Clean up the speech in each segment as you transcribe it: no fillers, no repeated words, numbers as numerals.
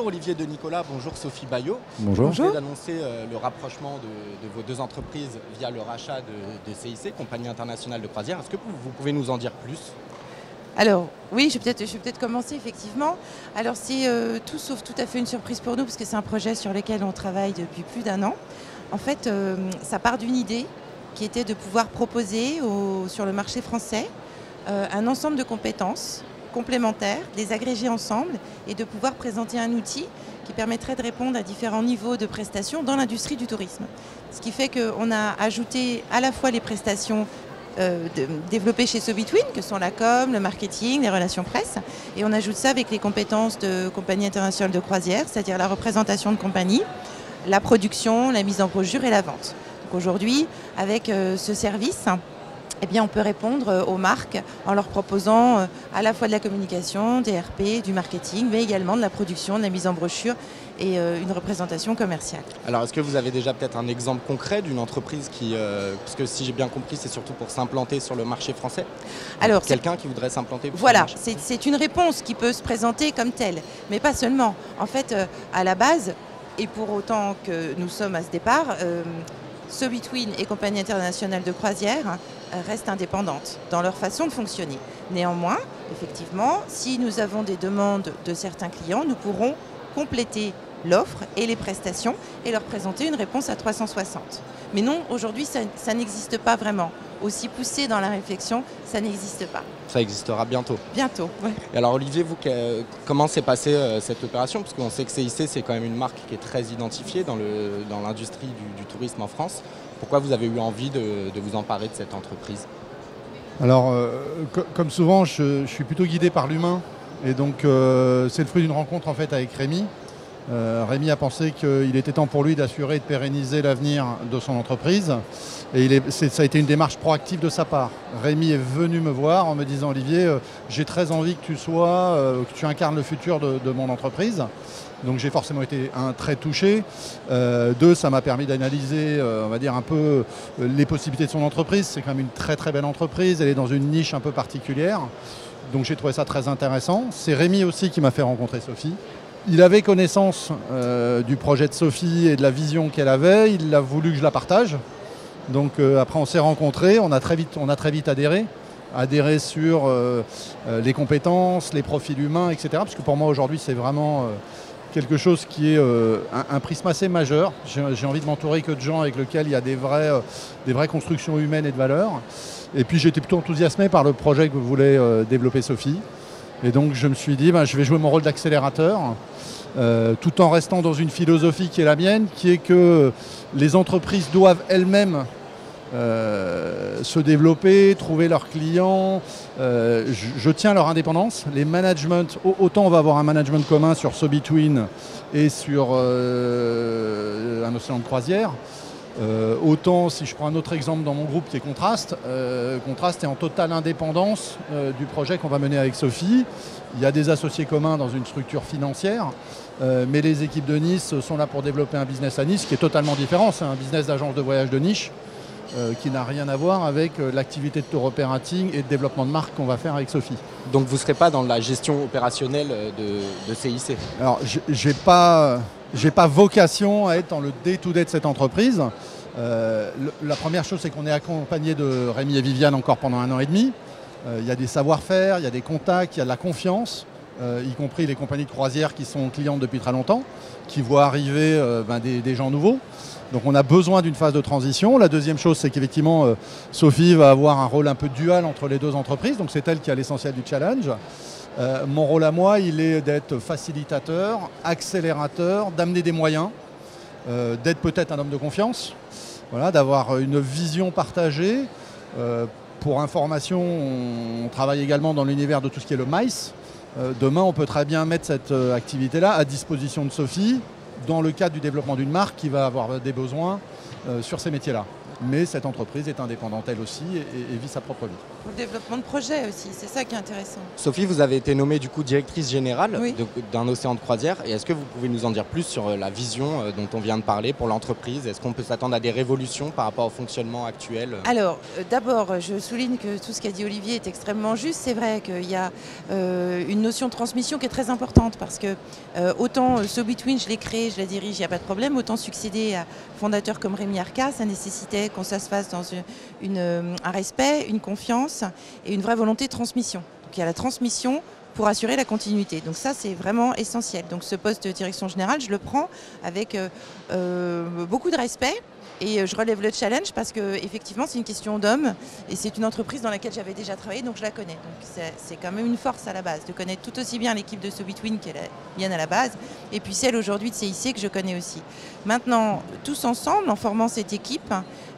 Bonjour Olivier de Nicolas, bonjour Sophie Bayot. Bonjour. Vous venez d'annoncer le rapprochement de vos deux entreprises via le rachat de CIC, Compagnie Internationale de Croisière. Est-ce que vous pouvez nous en dire plus? Alors oui, je vais peut-être commencer effectivement. Alors c'est tout sauf tout à fait une surprise pour nous parce que c'est un projet sur lequel on travaille depuis plus d'un an. En fait, ça part d'une idée qui était de pouvoir proposer sur le marché français un ensemble de compétences complémentaires, les agréger ensemble et de pouvoir présenter un outil qui permettrait de répondre à différents niveaux de prestations dans l'industrie du tourisme. Ce qui fait qu'on a ajouté à la fois les prestations développées chez Sobitwin, que sont la com, le marketing, les relations presse, et on ajoute ça avec les compétences de Compagnie Internationale de Croisière, c'est-à-dire la représentation de compagnie, la production, la mise en brochure et la vente. Donc aujourd'hui, avec ce service, eh bien, on peut répondre aux marques en leur proposant à la fois de la communication, des RP, du marketing, mais également de la production, de la mise en brochure et une représentation commerciale. Alors, est-ce que vous avez déjà peut-être un exemple concret d'une entreprise qui, parce que si j'ai bien compris, c'est surtout pour s'implanter sur le marché français? Alors, quelqu'un qui voudrait s'implanter? Voilà, c'est une réponse qui peut se présenter comme telle, mais pas seulement. En fait, à la base, et pour autant que nous sommes à ce départ, Sobitwin et Compagnie Internationale de Croisière restent indépendantes dans leur façon de fonctionner. Néanmoins, effectivement, si nous avons des demandes de certains clients, nous pourrons compléter l'offre et les prestations et leur présenter une réponse à 360. Mais non, aujourd'hui, ça n'existe pas vraiment. Aussi poussé dans la réflexion, ça n'existe pas. Ça existera bientôt. Bientôt, oui. Et alors Olivier, vous, comment s'est passée cette opération? Parce qu'on sait que CIC, c'est quand même une marque qui est très identifiée dans l'industrie du tourisme en France. Pourquoi vous avez eu envie de vous emparer de cette entreprise? Alors, comme souvent, je suis plutôt guidé par l'humain. Et donc, c'est le fruit d'une rencontre en fait avec Rémi. Rémi a pensé qu'il était temps pour lui d'assurer et de pérenniser l'avenir de son entreprise. Et ça a été une démarche proactive de sa part. Rémi est venu me voir en me disant « Olivier, j'ai très envie que que tu incarnes le futur de mon entreprise ». Donc j'ai forcément été très touché. Deux, ça m'a permis d'analyser, on va dire un peu les possibilités de son entreprise. C'est quand même une très très belle entreprise. Elle est dans une niche un peu particulière. Donc j'ai trouvé ça très intéressant. C'est Rémi aussi qui m'a fait rencontrer Sophie. Il avait connaissance du projet de Sophie et de la vision qu'elle avait. Il a voulu que je la partage. Donc après on s'est rencontrés, on a très vite adhéré sur les compétences, les profils humains, etc. Parce que pour moi aujourd'hui c'est vraiment quelque chose qui est un prisme assez majeur. J'ai envie de m'entourer que de gens avec lesquels il y a des vraies constructions humaines et de valeurs. Et puis j'étais plutôt enthousiasmé par le projet que voulait développer Sophie. Et donc je me suis dit, je vais jouer mon rôle d'accélérateur, tout en restant dans une philosophie qui est la mienne, qui est que les entreprises doivent elles-mêmes se développer, trouver leurs clients. Je tiens à leur indépendance. Les managements, autant on va avoir un management commun sur Sobitwin et sur un océan de croisière. Autant, si je prends un autre exemple dans mon groupe qui est Contraste, Contraste est en totale indépendance du projet qu'on va mener avec Sophie. Il y a des associés communs dans une structure financière, mais les équipes de Nice sont là pour développer un business à Nice qui est totalement différent. C'est un business d'agence de voyage de niche qui n'a rien à voir avec l'activité de tour operating et de développement de marque qu'on va faire avec Sophie. Donc vous ne serez pas dans la gestion opérationnelle de CIC? Alors, j'ai pas vocation à être dans le day-to-day de cette entreprise. La première chose, c'est qu'on est accompagné de Rémi et Viviane encore pendant 1 an et demi. Il y a des savoir-faire, il y a des contacts, il y a de la confiance, y compris les compagnies de croisière qui sont clientes depuis très longtemps, qui voient arriver des gens nouveaux. Donc on a besoin d'une phase de transition. La deuxième chose, c'est qu'effectivement, Sophie va avoir un rôle un peu dual entre les deux entreprises. Donc c'est elle qui a l'essentiel du challenge. Mon rôle à moi, il est d'être facilitateur, accélérateur, d'amener des moyens, d'être peut-être un homme de confiance, voilà, d'avoir une vision partagée. Pour information, on travaille également dans l'univers de tout ce qui est le MICE. Demain, on peut très bien mettre cette activité-là à disposition de Sophie dans le cadre du développement d'une marque qui va avoir des besoins sur ces métiers-là. mais cette entreprise est indépendante elle aussi et vit sa propre vie. Pour le développement de projet aussi, c'est ça qui est intéressant. Sophie, vous avez été nommée du coup directrice générale Oui. d'un océan de croisière. Et est-ce que vous pouvez nous en dire plus sur la vision dont on vient de parler pour l'entreprise? Est-ce qu'on peut s'attendre à des révolutions par rapport au fonctionnement actuel? Alors, d'abord, je souligne que tout ce qu'a dit Olivier est extrêmement juste. C'est vrai qu'il y a une notion de transmission qui est très importante parce que autant SoBetween, je l'ai créé, je la dirige, il n'y a pas de problème. Autant succéder à fondateur comme Rémi Arca, ça nécessitait qu'on se fasse dans un respect, une confiance et une vraie volonté de transmission. Donc il y a la transmission pour assurer la continuité. Donc ça, c'est vraiment essentiel. Donc ce poste de direction générale, je le prends avec beaucoup de respect. Et je relève le challenge parce qu'effectivement, c'est une question d'homme et c'est une entreprise dans laquelle j'avais déjà travaillé, donc je la connais. Donc c'est quand même une force à la base de connaître tout aussi bien l'équipe de SoBetween qui est la mienne à la base et puis celle aujourd'hui de CIC que je connais aussi. Maintenant, tous ensemble, en formant cette équipe,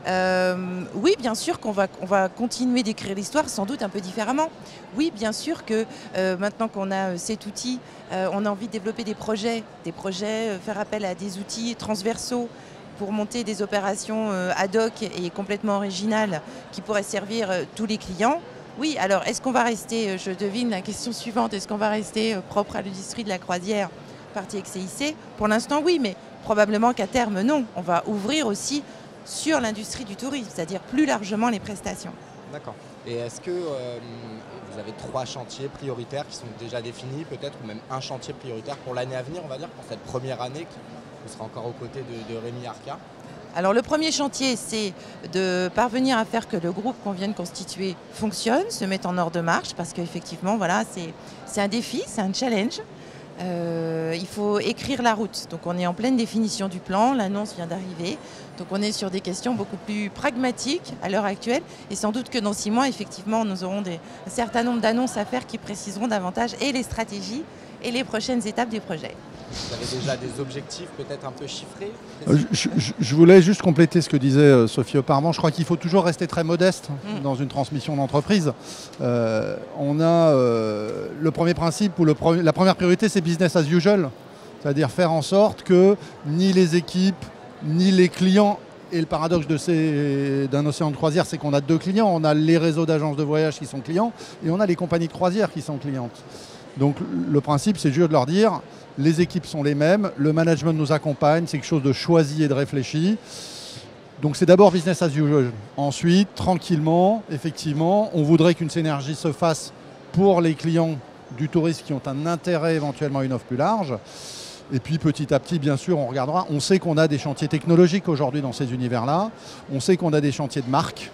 oui, bien sûr qu'on va continuer d'écrire l'histoire sans doute un peu différemment. Oui, bien sûr que maintenant qu'on a cet outil, on a envie de développer des projets, faire appel à des outils transversaux pour monter des opérations ad hoc et complètement originales qui pourraient servir tous les clients. Oui, alors est-ce qu'on va rester, je devine la question suivante, est-ce qu'on va rester propre à l'industrie de la croisière, partie avec CIC? Pour l'instant, oui, mais probablement qu'à terme, non. On va ouvrir aussi sur l'industrie du tourisme, c'est-à-dire plus largement les prestations. D'accord. Et est-ce que vous avez 3 chantiers prioritaires qui sont déjà définis, peut-être, ou même un chantier prioritaire pour l'année à venir, on va dire, pour cette première année qui sera encore aux côtés de Rémi Arca? Alors le premier chantier, c'est de parvenir à faire que le groupe qu'on vient de constituer fonctionne, se mette en ordre de marche, parce qu'effectivement, voilà, c'est un défi, c'est un challenge. Il faut écrire la route. Donc on est en pleine définition du plan, l'annonce vient d'arriver. Donc on est sur des questions beaucoup plus pragmatiques à l'heure actuelle. Et sans doute que dans 6 mois, effectivement, nous aurons un certain nombre d'annonces à faire qui préciseront davantage et les stratégies et les prochaines étapes du projet. Vous avez déjà des objectifs peut-être un peu chiffrés? Je voulais juste compléter ce que disait Sophie auparavant. Je crois qu'il faut toujours rester très modeste dans une transmission d'entreprise. On a le premier principe, ou la première priorité, c'est business as usual. C'est-à-dire faire en sorte que ni les équipes, ni les clients, et le paradoxe d'un océan de croisière, c'est qu'on a 2 clients. On a les réseaux d'agences de voyage qui sont clients et on a les compagnies de croisière qui sont clientes. Donc le principe, c'est juste de leur dire, les équipes sont les mêmes, le management nous accompagne, c'est quelque chose de choisi et de réfléchi. Donc c'est d'abord business as usual. Ensuite, tranquillement, effectivement, on voudrait qu'une synergie se fasse pour les clients du tourisme qui ont un intérêt éventuellement à une offre plus large. Et puis petit à petit, bien sûr, on regardera. On sait qu'on a des chantiers technologiques aujourd'hui dans ces univers-là. On sait qu'on a des chantiers de marque.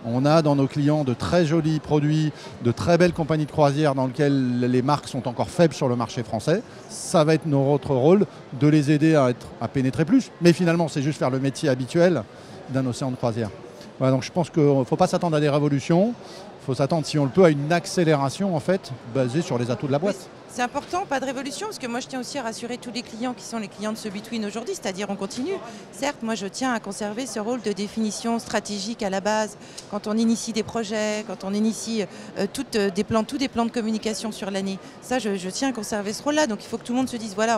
On a dans nos clients de très jolis produits, de très belles compagnies de croisière dans lesquelles les marques sont encore faibles sur le marché français. Ça va être notre rôle de les aider à pénétrer plus. Mais finalement, c'est juste faire le métier habituel d'un océan de croisière. Voilà, donc je pense qu'il ne faut pas s'attendre à des révolutions. Il faut s'attendre, si on le peut, à une accélération en fait, basée sur les atouts de la boîte. C'est important, pas de révolution, parce que moi je tiens aussi à rassurer tous les clients qui sont les clients de SoBetween aujourd'hui, c'est-à-dire on continue. Certes, moi je tiens à conserver ce rôle de définition stratégique à la base, quand on initie des projets, quand on initie tous des plans de communication sur l'année. Ça, je tiens à conserver ce rôle-là, donc il faut que tout le monde se dise, voilà,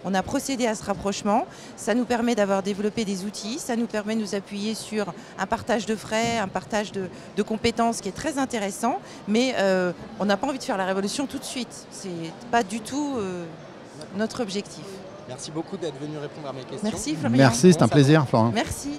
on a procédé à ce rapprochement, ça nous permet d'avoir développé des outils, ça nous permet de nous appuyer sur un partage de frais, un partage de compétences qui est très intéressant, mais on n'a pas envie de faire la révolution tout de suite. C'est pas du tout notre objectif. Merci beaucoup d'être venu répondre à mes questions. Merci Florian. Merci, c'est un plaisir Florian. Merci.